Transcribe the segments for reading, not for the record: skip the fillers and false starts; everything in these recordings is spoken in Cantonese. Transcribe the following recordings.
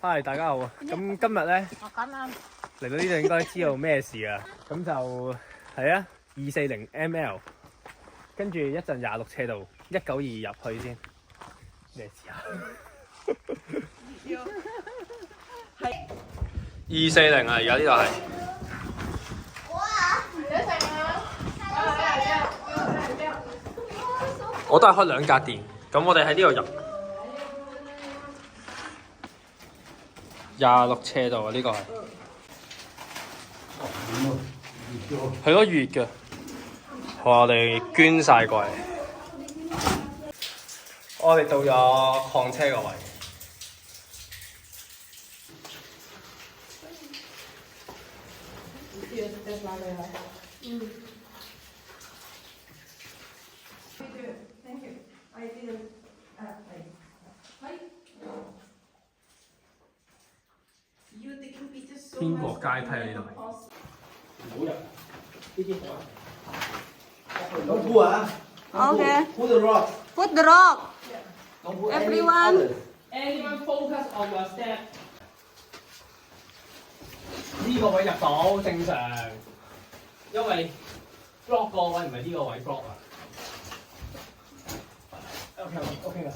嗨，大家好啊！咁今日咧嚟到呢度應該知道咩事啊？咁就係啊240ml，跟住一陣26斜度192入去先，咩事啊？240啊，而家呢度係。我都係開2格電，咁我哋喺呢度入。26斜度啊！呢個係係咯，熱嘅。好，我哋捐晒過嚟。我哋到咗礦車個位。天國階梯啊！呢度係。唔好入，呢啲好啊。Don't pull 啊。Okay. Pull the rock. Put the rock. Don't pull Everyone. Anyone focus on your step. 呢個位入到正常，因為 block 個位唔係呢個位 block 啊。OK 啦。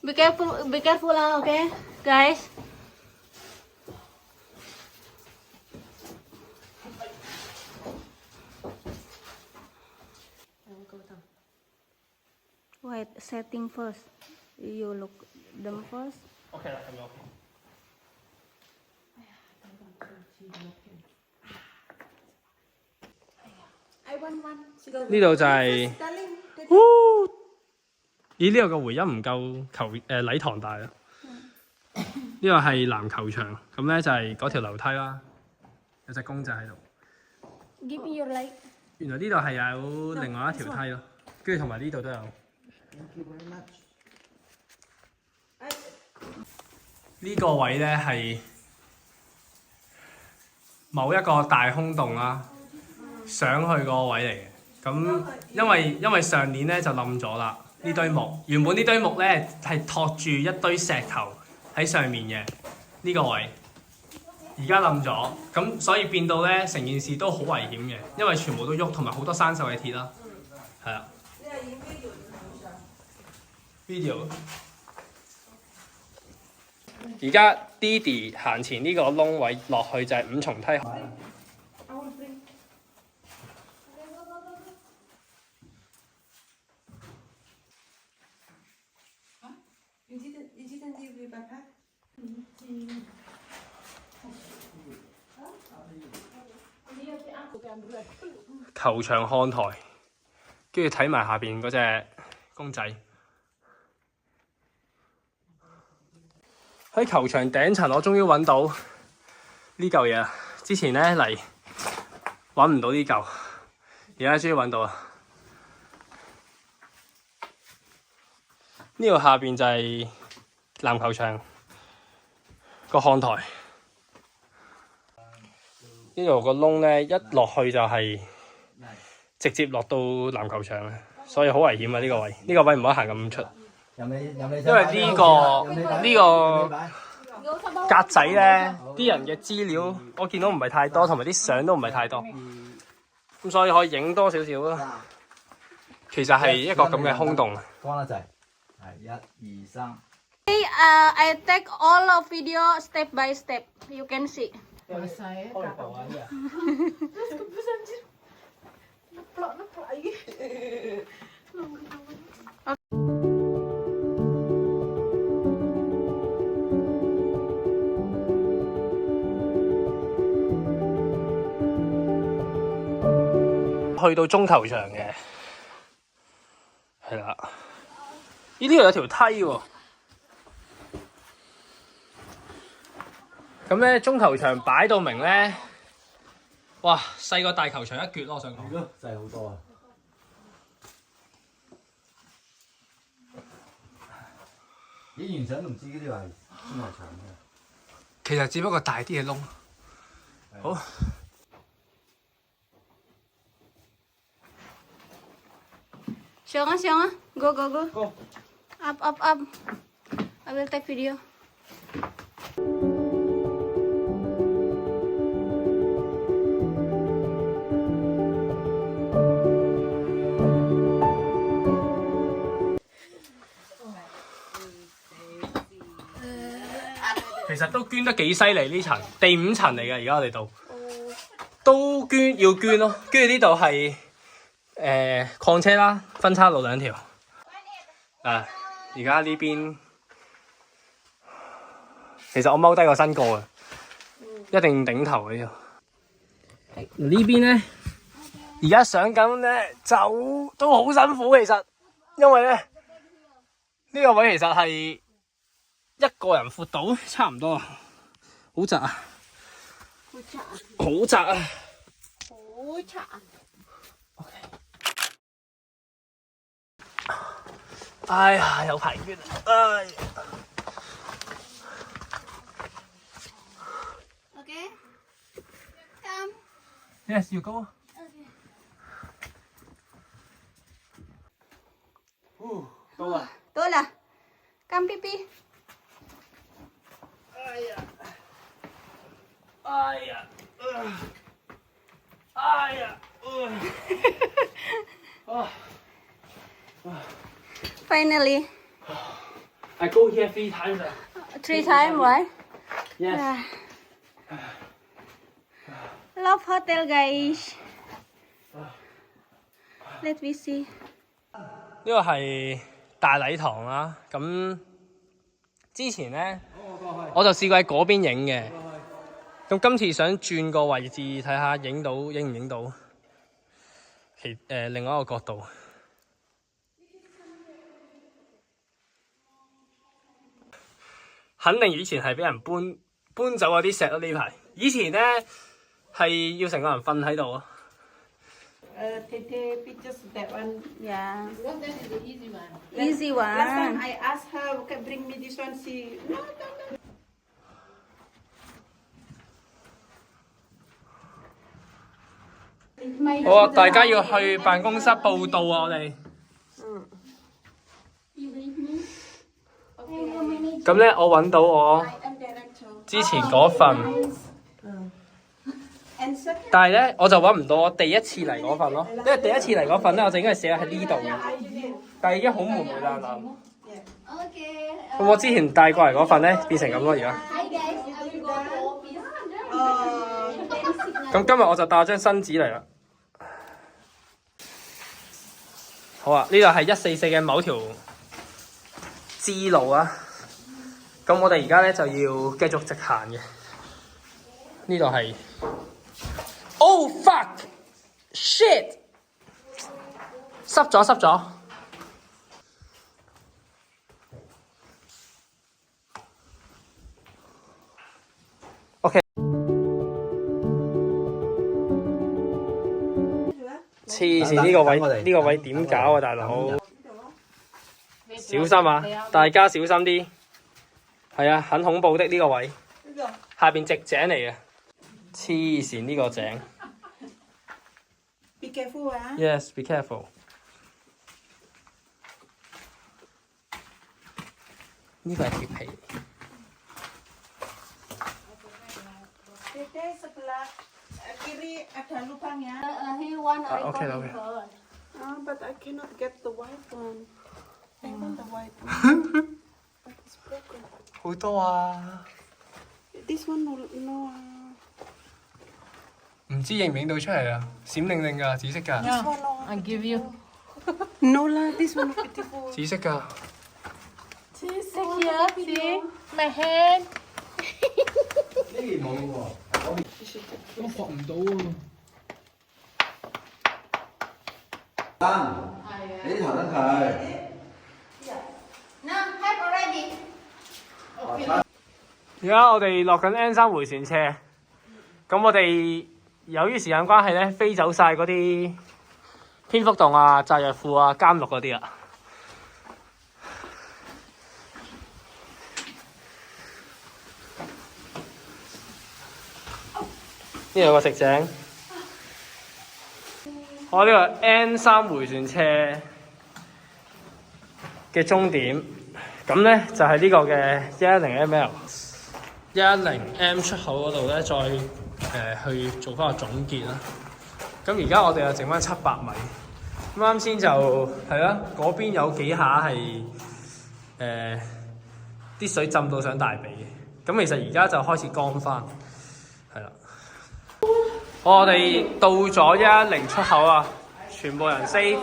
Be careful lah, okay, guys. Wait, setting first. You look them first. OK 啦，咁樣 OK。呢度就係，咦？呢度嘅回音唔夠禮堂大啊！呢個係籃球場，咁咧就係嗰條樓梯啦，有隻公仔喺度。Give me your leg. 原來呢度係有另外一條梯咯，跟住同埋呢度都有。呢個位咧係某一個大空洞啦，上去個位嚟嘅。咁因為上年咧就冧咗啦，呢堆木原本呢堆木咧係托住一堆石頭喺上面嘅呢個位，而家冧咗，咁所以變到咧成件事都好危險嘅，因為全部都喐，同埋好多生鏽嘅鐵啦，係啊。video。而家 Didi 行前呢個窿位落去就係5重梯。球場看台，跟住睇埋下邊嗰隻公仔。喺球場頂層，我終於揾到呢嚿嘢啦！之前咧嚟揾唔到呢嚿，而家終於揾到啦！呢度下邊就係籃球場個看台，呢度個窿咧一落去就係直接落到籃球場嘅，所以好危險啊！呢個位，呢個位唔可以行咁出。因為呢個格仔咧，啲人嘅資料我見到唔係太多，同埋啲相都唔係太多，咁所以可以影多少少咯。其實係一個咁嘅空洞。關得滯，係1、2、3。I take all of video step by step. You can see. Saya tak 去到中球場嘅，係啦。呢度有條梯喎。咁咧中球場擺到明咧，哇！細過大球場一橛咯，我想講。細好多啊！你原想都唔知呢啲係中球場嘅。其實只不過大啲嘅窿。好。上啊，go. Up. I will take video.其實都捐得幾犀利呢層，第5層嚟嘅，而家我哋度都要捐咯。跟住呢度係礦車啦，分叉路2條。而家呢邊其實我踎低個身過嘅，一定頂頭嘅呢度。呢邊咧，而家上緊咧就都好辛苦，其實因為咧呢個位其實係一個人闊到差唔多啊，好窄啊，好窄啊，好窄。OK。哎呀，有排捐啊！哎。Okay. Come. Yes, you go. Okay. 到啦。到啦。Come, Pipi. 哎呀！哎呀！哎呀！Finally. I go here 3 times. 3 times, right? Yes. Love hotel, guys. Let me see. 呢個係大禮堂啦。咁之前咧，我就試過喺嗰邊影嘅。咁今次想轉個位置睇下影唔影到另外一個角度。肯定以前係俾人搬走嗰啲石咯，呢排。以前咧係要成個人瞓喺度啊。Take pictures that one. Yeah. Because that is the easy one. Easy Last time one. I asked her, okay, bring me this one. She no. 好啊！大家要去辦公室報到啊！我哋。咁咧，我揾到我 I'm director. 之前嗰份， And second, 但係咧我就揾唔到我第一次嚟嗰份咯。因為第一次嚟嗰份咧，我就應該係寫喺呢度嘅， I didn't. 但係已經好霉爛爛。 Okay. 咁我之前帶過嚟嗰份咧，變成咁咯而家。 Hi guys, I will go to office. 咁今日我就帶張新紙嚟啦。好啊，呢度係144嘅某條支路啊。咁我哋而家咧就要繼續直行嘅。呢度係 ，Oh fuck shit， 濕咗。OK。黐線，呢個位點搞啊，大佬？小心啊！大家小心啲。係啊，很恐怖的呢個位，下邊直井嚟嘅。黐線呢個井。 Be careful, ah. Yes, be careful。呢個係鐵皮。 Tete sebelah kiri ada lubang ya. He want a okay, recording okay. first. But I cannot get the white one. I want the white one. But it's broken. 好多啊！ This one no. 唔知影唔影到出嚟啊？閃靈靈㗎，紫色㗎。 This one no. I give you. No lah, this one beautiful. 紫色㗎。 See here, see my hand. 呢件冇喎，我學唔到喎。俾啲頭燈佢。 No, have already. 而家我哋落緊 N3迴旋車，咁我哋由於時間關係咧，飛走晒嗰啲蝙蝠洞啊、炸藥庫啊、監獄嗰啲啊。呢度有個食井，我呢個 N3迴旋車嘅終點咁咧就係呢個嘅110 ml、110M 出口嗰度咧，再去做翻個總結啦。咁而家我哋又剩翻700米。咁啱先就係啦，嗰邊有幾下係啲水浸到上大髀嘅。咁其實而家就開始乾翻，係啦。我哋到咗110出口啊，全部人 safe，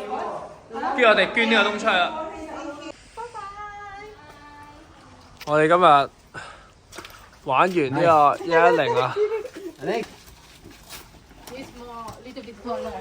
跟住我哋捐呢個東出去啦。我哋今日玩完呢個110啊。 This more, little bit smaller.